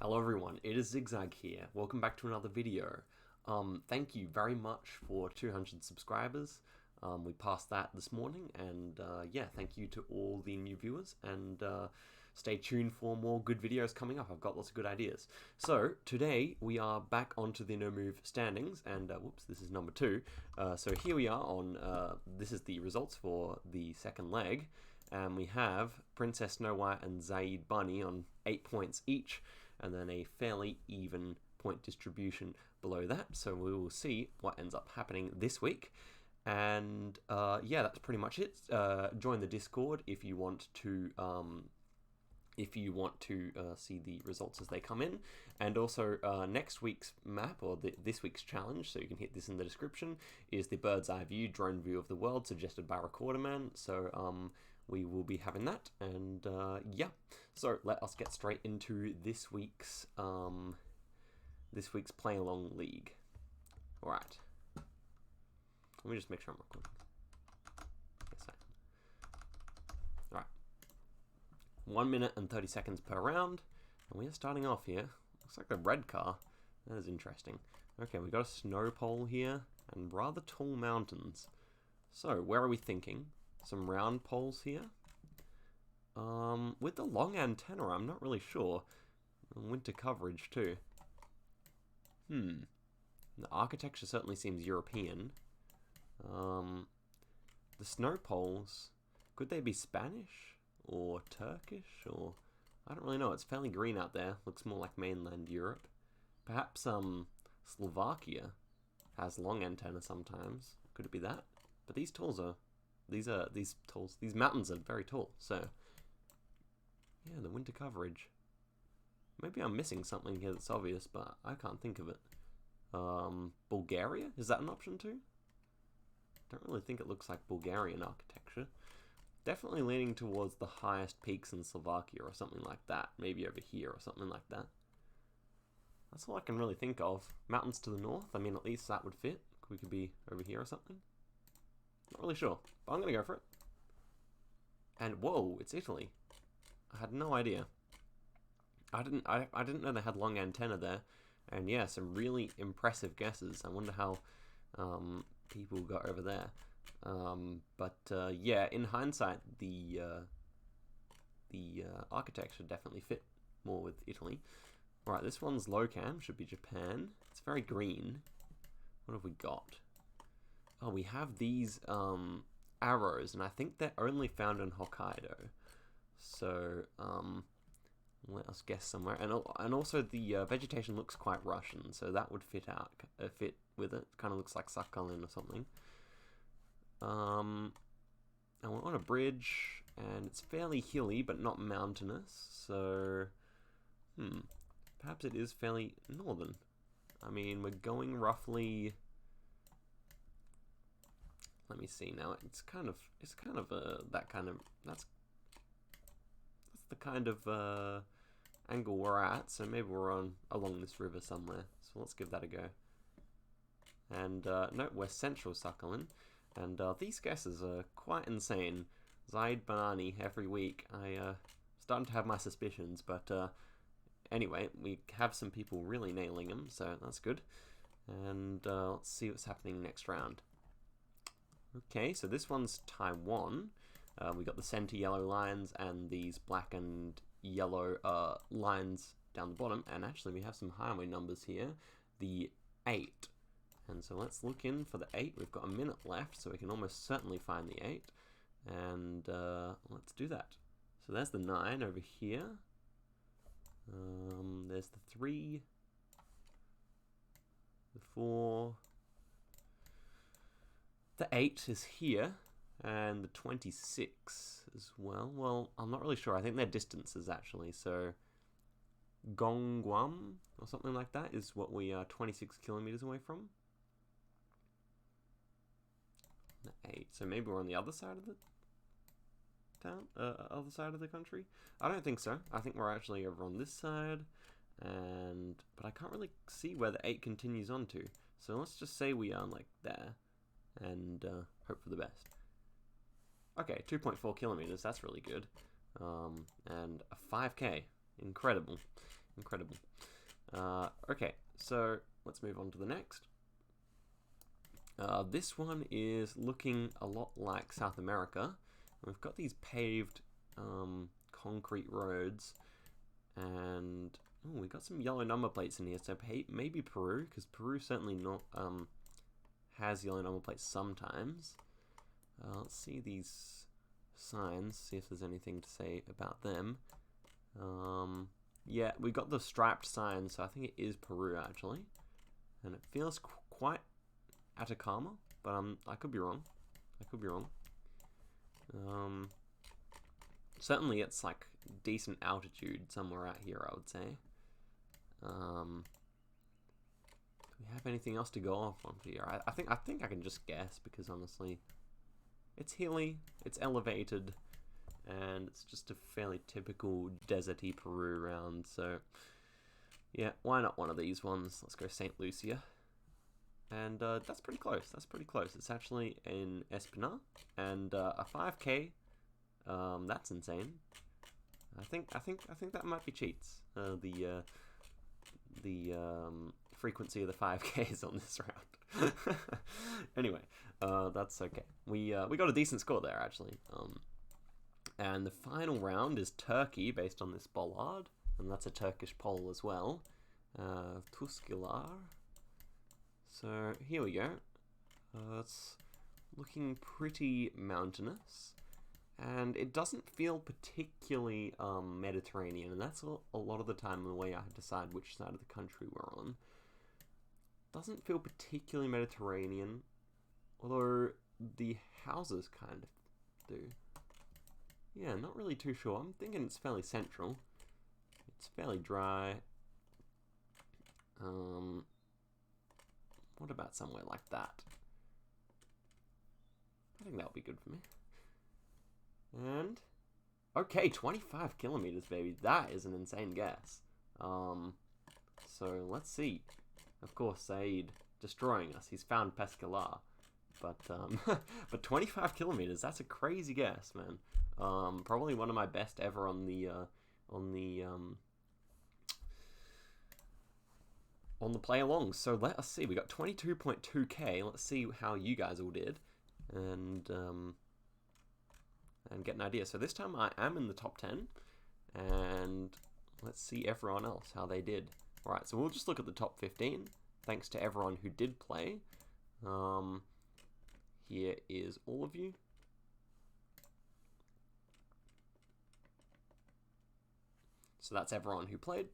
Hello everyone, it is Zigzag here. Welcome back to another video. Thank you very much for 200 subscribers. We passed that this morning, and yeah, thank you to all the new viewers, and stay tuned for more good videos coming up. I've got lots of good ideas. So today we are back onto the No Move standings, and whoops, this is number 2. So here we are on, this is the results for the second leg, and we have Princess Snow White and Zaid Bunny on 8 points each, and then a fairly even point distribution below that. So we will see what ends up happening this week. And yeah, that's pretty much it. Join the Discord if you want to see the results as they come in. And also next week's map, or this week's challenge, so you can hit this in the description, is the bird's eye view, drone view of the world, suggested by Recorderman. So we will be having that, and yeah. So let us get straight into this week's play along league. All right. Let me just make sure I'm recording. Yes, I am. All right. 1 minute and 30 seconds per round, and we are starting off here. Looks like a red car. That is interesting. Okay, we got a snow pole here and rather tall mountains. So where are we thinking? Some round poles here. With the long antenna, I'm not really sure. Winter coverage too. The architecture certainly seems European. The snow poles, could they be Spanish or Turkish, or I don't really know. It's fairly green out there. Looks more like mainland Europe. Perhaps Slovakia has long antenna sometimes. Could it be that? But these mountains are very tall, so yeah, the winter coverage. Maybe I'm missing something here that's obvious, but I can't think of it. Bulgaria? Is that an option too? Don't really think it looks like Bulgarian architecture. Definitely leaning towards the highest peaks in Slovakia or something like that. Maybe over here or something like that. That's all I can really think of. Mountains to the north, I mean, at least that would fit. We could be over here or something. Not really sure, but I'm gonna go for it. And whoa, it's Italy. I had no idea. I didn't know they had long antenna there. And yeah, some really impressive guesses. I wonder how people got over there. But yeah, in hindsight, the architecture definitely fit more with Italy. Alright, this one's Locam, should be Japan. It's very green. What have we got? Oh, we have these arrows, and I think they're only found in Hokkaido. So, let us guess somewhere. And also the vegetation looks quite Russian, so that would fit with it. Kind of looks like Sakhalin or something. And we're on a bridge, and it's fairly hilly, but not mountainous. So, perhaps it is fairly northern. I mean, we're going roughly. Let me see now. It's kind of that's the kind of angle we're at. So maybe we're along this river somewhere. So let's give that a go. And no, we're central Sakhalin. And these guesses are quite insane. Zaid Bunny every week. Starting to have my suspicions, but anyway, we have some people really nailing them, so that's good. And let's see what's happening next round. Okay, so this one's Taiwan. We got the center yellow lines and these black and yellow lines down the bottom. And actually, we have some highway numbers here. The 8. And so let's look in for the 8. We've got a minute left, so we can almost certainly find the 8. And let's do that. So there's the 9 over here. There's the 3. The 4. The 8 is here. And the 26 as well. Well, I'm not really sure. I think they're distances, actually. So Gongguam, or something like that, is what we are 26 kilometers away from. The 8. So maybe we're on the other side of the town? Other side of the country? I don't think so. I think we're actually over on this side. But I can't really see where the 8 continues on to. So let's just say we are like there. And hope for the best. Okay, 2.4 kilometers, that's really good. And a 5k, incredible. Incredible. Okay, so let's move on to the next. This one is looking a lot like South America. We've got these paved concrete roads, and we got some yellow number plates in here. So maybe Peru, because Peru certainly not has yellow number plates sometimes. Let's see these signs, see if there's anything to say about them. Yeah, we got the striped sign, so I think it is Peru actually, and it feels quite Atacama, but I could be wrong. Certainly it's like decent altitude somewhere out here, I would say. Do we have anything else to go off on here? I think I can just guess, because honestly, it's hilly, it's elevated, and it's just a fairly typical deserty Peru round. So yeah, why not one of these ones? Let's go St. Lucia. And that's pretty close. It's actually in Espina, and a 5K. That's insane. I think that might be cheats. The frequency of the 5Ks on this round. Anyway, that's okay. We got a decent score there actually. And the final round is Turkey, based on this bollard, and that's a Turkish poll as well. Tuskilar. So here we go. It's looking pretty mountainous, and it doesn't feel particularly Mediterranean, and that's a lot of the time the way I decide which side of the country we're on. Doesn't feel particularly Mediterranean, although the houses kind of do. Yeah, not really too sure. I'm thinking it's fairly central. It's fairly dry. What about somewhere like that? I think that would be good for me. And okay, 25 kilometers, baby. That is an insane guess. So let's see. Of course, Saeed destroying us. He's found Pescalar, but but 25 kilometers. That's a crazy guess, man. Probably one of my best ever on the play along. So let us see. We got 22.2k. Let's see how you guys all did, and get an idea. So this time I am in the top 10, and let's see everyone else how they did. All right, so we'll just look at the top 15. Thanks to everyone who did play. Here is all of you. So that's everyone who played.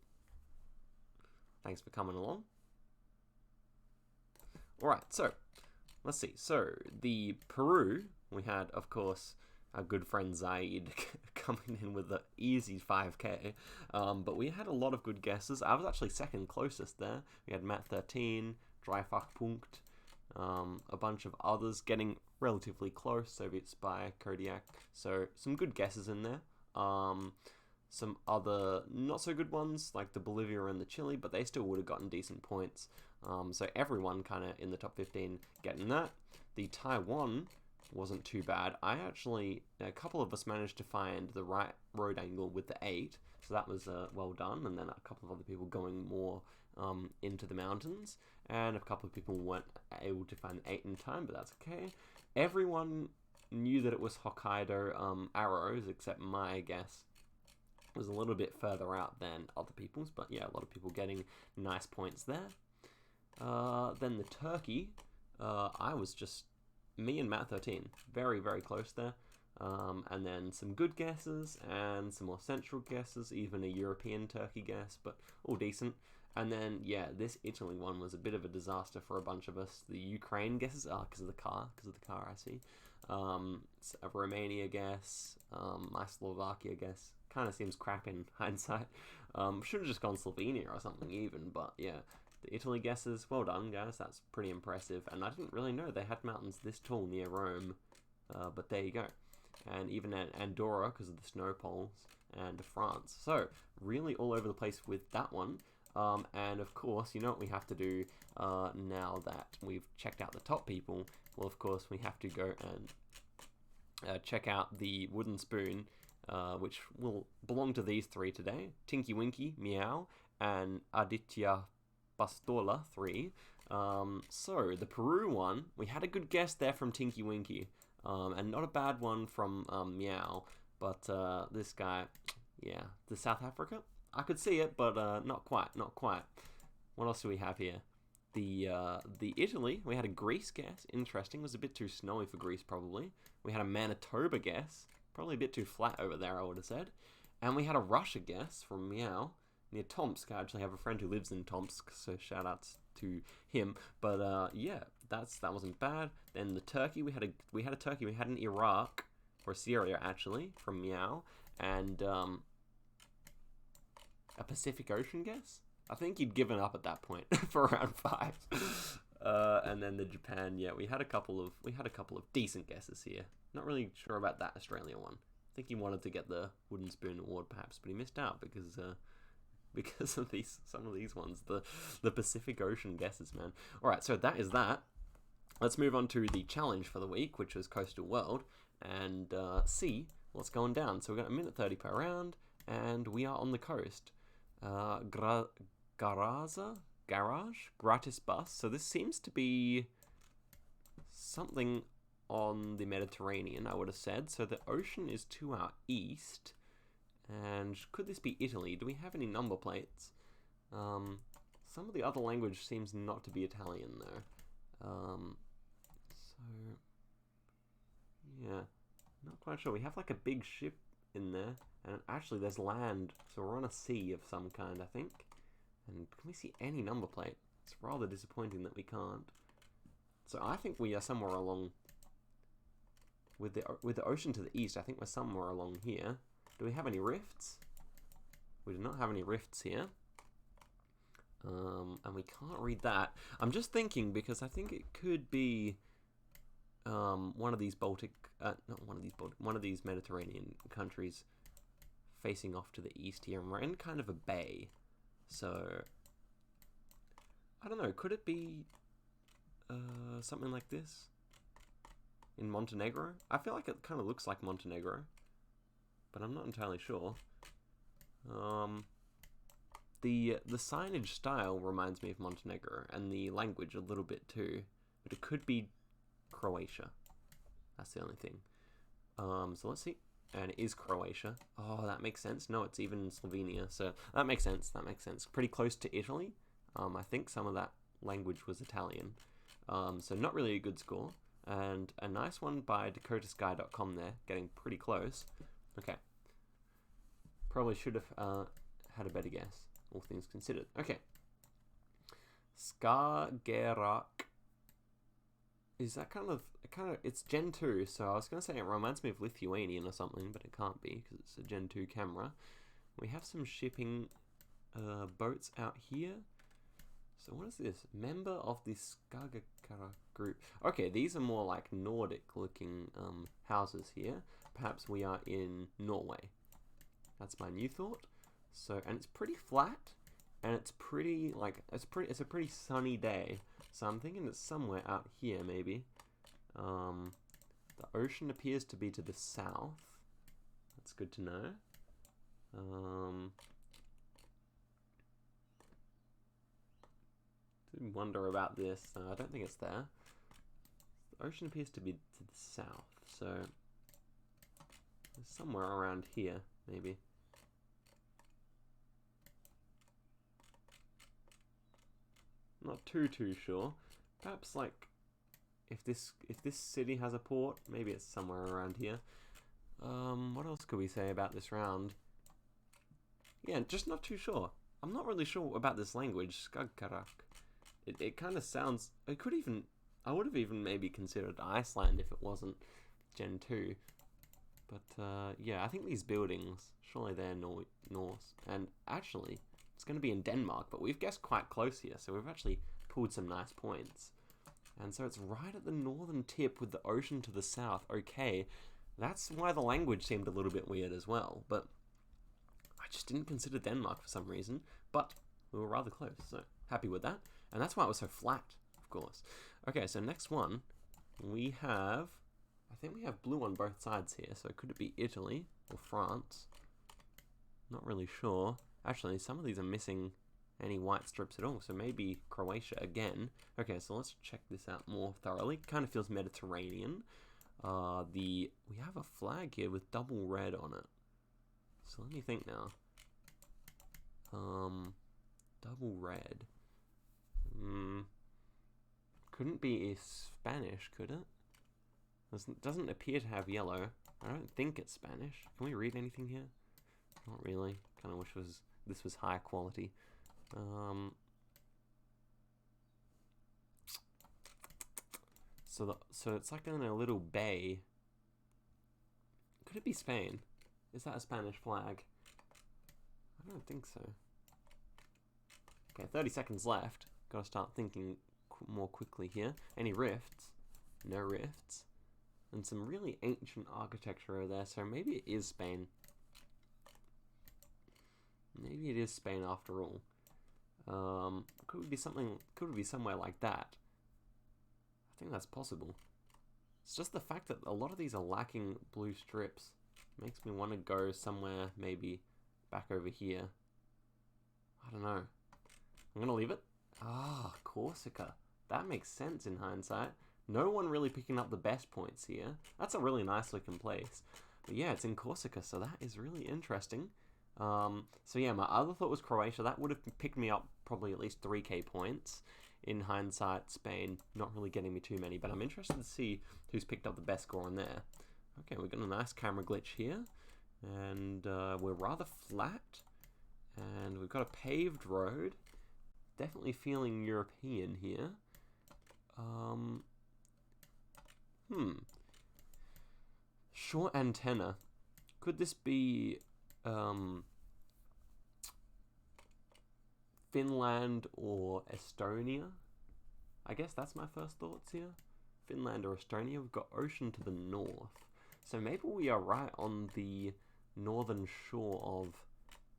Thanks for coming along. Alright, so let's see. So the Peru, we had, of course, our good friend Zaid coming in with the easy 5k. But we had a lot of good guesses. I was actually second closest there. We had Matt 13, Dreifachpunkt, a bunch of others getting relatively close, Soviet Spy, Kodiak. So some good guesses in there. Some other not so good ones like the Bolivia and the Chile, but they still would have gotten decent points. So everyone kind of in the top 15 getting that. The Taiwan wasn't too bad. A couple of us managed to find the right road angle with the 8, so that was well done. And then a couple of other people going more into the mountains, and a couple of people weren't able to find the 8 in time, but that's okay. Everyone knew that it was Hokkaido arrows, except my guess was a little bit further out than other people's, but yeah, a lot of people getting nice points there. Then the Turkey, I was just me and Matt 13, very, very close there. And then some good guesses and some more central guesses, even a European Turkey guess, but all decent. And then, yeah, this Italy one was a bit of a disaster for a bunch of us. The Ukraine guesses, because of the car, I see. A Romania guess, my Slovakia guess. Kind of seems crap in hindsight. Should have just gone Slovenia or something even, but yeah. The Italy guesses, well done guys, that's pretty impressive. And I didn't really know they had mountains this tall near Rome, but there you go. And even at Andorra, because of the snow poles, and France. So, really all over the place with that one. And of course, you know what we have to do now that we've checked out the top people? Well, of course, we have to go and check out the wooden spoon, which will belong to these three today. Tinky Winky, Meow, and Aditya Bastola 3. So the Peru one, we had a good guess there from Tinky Winky, and not a bad one from Meow. But this guy, yeah, the South Africa, I could see it, but not quite, not quite. What else do we have here? The Italy, we had a Greece guess. Interesting, it was a bit too snowy for Greece probably. We had a Manitoba guess, probably a bit too flat over there, I would have said. And we had a Russia guess from Meow near Tomsk. I actually have a friend who lives in Tomsk, so shout outs to him. But yeah, that wasn't bad. Then the Turkey, we had a Turkey, we had an Iraq or Syria actually from Meow, and a Pacific Ocean guess. I think he'd given up at that point for round 5. And then the Japan, yeah, we had a couple of decent guesses here. Not really sure about that Australia one. I think he wanted to get the Wooden Spoon Award perhaps, but he missed out because of some of these ones, the Pacific Ocean guesses, man. All right, so that is that. Let's move on to the challenge for the week, which was Coastal World, and see what's going down. So we've got a minute 30 per round, and we are on the coast. Garage, gratis bus. So this seems to be something on the Mediterranean, I would have said. So the ocean is to our east. And could this be Italy? Do we have any number plates? Some of the other language seems not to be Italian, though. So, yeah, not quite sure. We have like a big ship in there. And actually there's land. So we're on a sea of some kind, I think. And can we see any number plate? It's rather disappointing that we can't. So I think we are somewhere along with the ocean to the east. I think we're somewhere along here. Do we have any rifts? We do not have any rifts here. And we can't read that. I'm just thinking because I think it could be one of these one of these Mediterranean countries facing off to the east here, and we're in kind of a bay. So I don't know, could it be something like this in Montenegro? I feel like it kind of looks like Montenegro, but I'm not entirely sure. The signage style reminds me of Montenegro, and the language a little bit too, but it could be Croatia. That's the only thing. So let's see. And it is Croatia. Oh, that makes sense. No, it's even Slovenia. So that makes sense. That makes sense. Pretty close to Italy. I think some of that language was Italian. So not really a good score. And a nice one by DakotaSky.com there. Getting pretty close. Okay. Probably should have had a better guess. All things considered. Okay. Skagerrak. Is that kind of, it's Gen 2, so I was going to say it reminds me of Lithuanian or something, but it can't be, because it's a Gen 2 camera. We have some shipping boats out here. So what is this? Member of the Skagerrak group. Okay, these are more like Nordic-looking houses here. Perhaps we are in Norway. That's my new thought. So, and it's pretty flat, and it's pretty, like, it's a pretty sunny day. So I'm thinking it's somewhere out here, maybe. The ocean appears to be to the south. That's good to know. Did wonder about this. I don't think it's there. The ocean appears to be to the south, so it's somewhere around here, maybe. Not too sure. Perhaps like if this city has a port, maybe it's somewhere around here. What else could we say about this round? Yeah, just not too sure. I'm not really sure about this language, Skagerrak. It kind of sounds. It could even. I would have even maybe considered Iceland if it wasn't Gen 2. But yeah, I think these buildings, surely they're Norse. And actually, it's going to be in Denmark, but we've guessed quite close here, so we've actually pulled some nice points. And so it's right at the northern tip with the ocean to the south. Okay, that's why the language seemed a little bit weird as well, but I just didn't consider Denmark for some reason, but we were rather close, so happy with that. And that's why it was so flat, of course. Okay, so next one, we have, I think we have blue on both sides here, so could it be Italy or France? Not really sure. Actually, some of these are missing any white strips at all. So maybe Croatia again. Okay, so let's check this out more thoroughly. Kind of feels Mediterranean. We have a flag here with double red on it. So let me think now. Double red. Couldn't be Spanish, could it? Doesn't appear to have yellow. I don't think it's Spanish. Can we read anything here? Not really. Kind of wish this was high quality. So it's like in a little bay. Could it be Spain? Is that a Spanish flag? I don't think so. Okay, 30 seconds left. Gotta start thinking more quickly here. Any rifts? No rifts. And some really ancient architecture over there, so maybe it is Spain. Maybe it is Spain after all. Could it be something? Could it be somewhere like that? I think that's possible. It's just the fact that a lot of these are lacking blue strips. Makes me want to go somewhere maybe back over here. I don't know. I'm gonna leave it. Ah, Corsica. That makes sense in hindsight. No one really picking up the best points here. That's a really nice looking place. But yeah, it's in Corsica, so that is really interesting. So yeah, my other thought was Croatia. That would have picked me up probably at least 3k points. In hindsight, Spain not really getting me too many, but I'm interested to see who's picked up the best score on there. Okay, we've got a nice camera glitch here, and we're rather flat, and we've got a paved road. Definitely feeling European here. Short antenna. Could this be Finland or Estonia? I guess that's my first thoughts here. Finland or Estonia. We've got ocean to the north. So maybe we are right on the northern shore of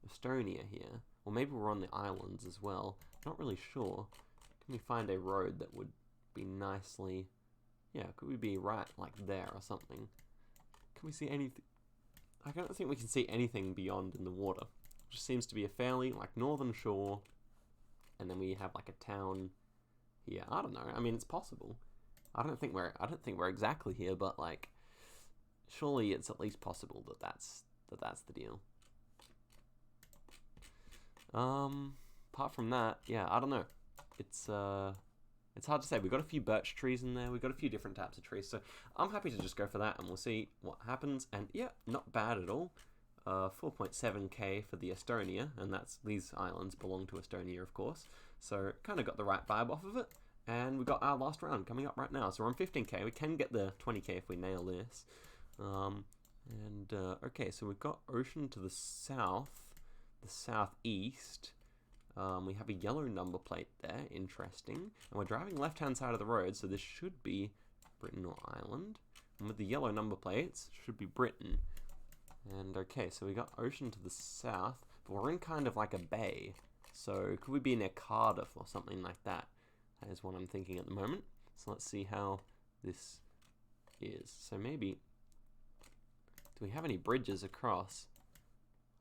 Estonia here. Or maybe we're on the islands as well. Not really sure. Can we find a road that would be nicely... Yeah, could we be right like there or something? Can we see anything? I don't think we can see anything beyond in the water. It just seems to be a fairly like northern shore, and then we have like a town here. I don't know. I mean, it's possible. I don't think we're exactly here, but like, surely it's at least possible that that's the deal. Apart from that, yeah, I don't know. It's hard to say. We've got a few birch trees in there. We've got a few different types of trees. So I'm happy to just go for that, and we'll see what happens. And yeah, not bad at all. 4.7k for the Estonia, and these islands belong to Estonia, of course. So kind of got the right vibe off of it. And we've got our last round coming up right now. So we're on 15k. We can get the 20k if we nail this. Okay, so we've got ocean to the south, the southeast. We have a yellow number plate there, interesting. And we're driving left-hand side of the road, so this should be Britain or Ireland. And with the yellow number plates, it should be Britain. And okay, so we got ocean to the south, but we're in kind of like a bay. So could we be near Cardiff or something like that? That is what I'm thinking at the moment. So let's see how this is. So maybe, do we have any bridges across?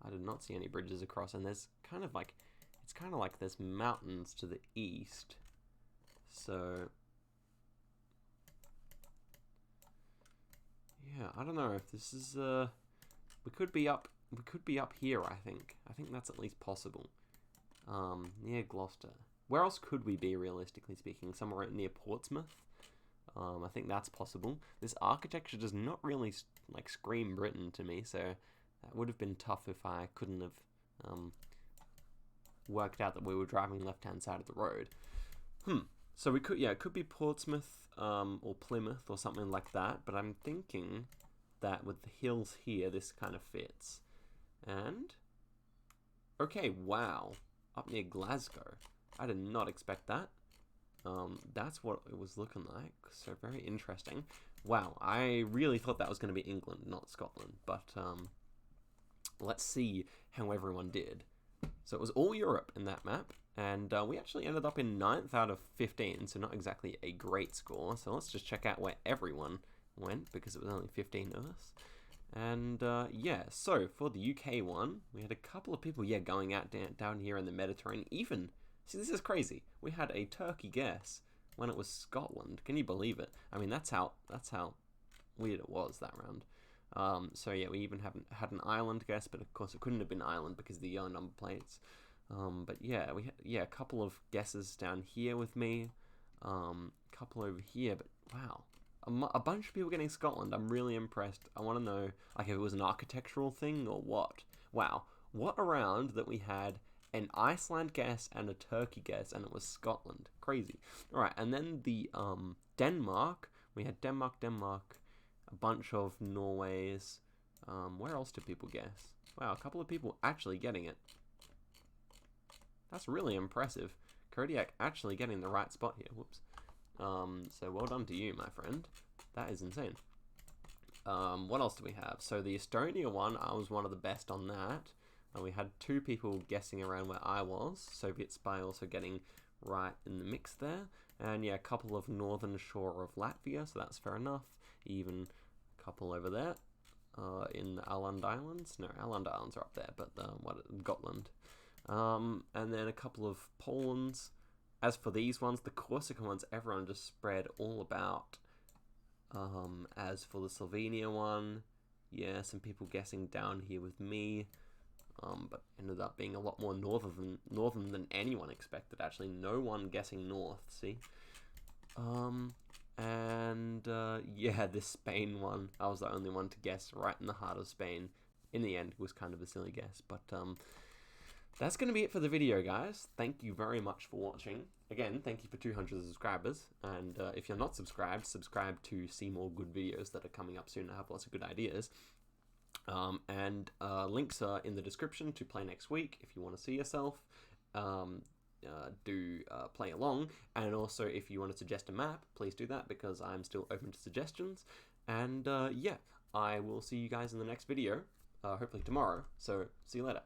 I did not see any bridges across, and there's kind of like, it's kind of like there's mountains to the east. So yeah, I don't know if this is we could be up here, I think. I think that's at least possible. Near Gloucester. Where else could we be, realistically speaking? Somewhere near Portsmouth. I think that's possible. This architecture does not really like scream Britain to me, so that would have been tough if I couldn't have worked out that we were driving left-hand side of the road. So we could, yeah, it could be Portsmouth or Plymouth or something like that, but I'm thinking that with the hills here, this kind of fits. And, okay, wow, up near Glasgow. I did not expect that. That's what it was looking like, so very interesting. Wow, I really thought that was going to be England, not Scotland, but let's see how everyone did. So it was all Europe in that map, and we actually ended up in 9th out of 15, so not exactly a great score. So let's just check out where everyone went, because it was only 15 of us. And yeah, so for the UK one, we had a couple of people, yeah, going out down here in the Mediterranean. Even, see, this is crazy. We had a Turkey guess when it was Scotland. Can you believe it? I mean, that's how weird it was that round. So yeah, we even had an Ireland guess, but of course it couldn't have been Ireland because of the yellow number plates. But yeah, we had, yeah, a couple of guesses down here with me, a couple over here, but wow. A bunch of people getting Scotland. I'm really impressed. I want to know, like, if it was an architectural thing or what. Wow, what a round that we had an Iceland guess and a Turkey guess, and it was Scotland. Crazy. All right, and then the Denmark. We had Denmark, a bunch of Norways. Where else did people guess? Wow, a couple of people actually getting it. That's really impressive. Kodiak actually getting the right spot here. Whoops. So well done to you, my friend. That is insane. What else do we have? So the Estonia one, I was one of the best on that. We had 2 people guessing around where I was. Soviet Spy also getting right in the mix there. And yeah, a couple of northern shore of Latvia, so that's fair enough. Even a couple over there in the Åland Islands. No, Åland Islands are up there, but Gotland. And then a couple of Polands. As for these ones, the Corsica ones, everyone just spread all about. As for the Slovenia one, yeah, some people guessing down here with me, but ended up being a lot more northern than anyone expected. Actually, no one guessing north. See, and yeah, this Spain one, I was the only one to guess right in the heart of Spain. In the end, it was kind of a silly guess, but that's going to be it for the video, guys. Thank you very much for watching. Again, thank you for 200 subscribers. And if you're not subscribed, subscribe to see more good videos that are coming up soon. I have lots of good ideas. Links are in the description to play next week if you want to see yourself. Do play along. And also, if you want to suggest a map, please do that because I'm still open to suggestions. And yeah, I will see you guys in the next video, hopefully tomorrow. So, see you later.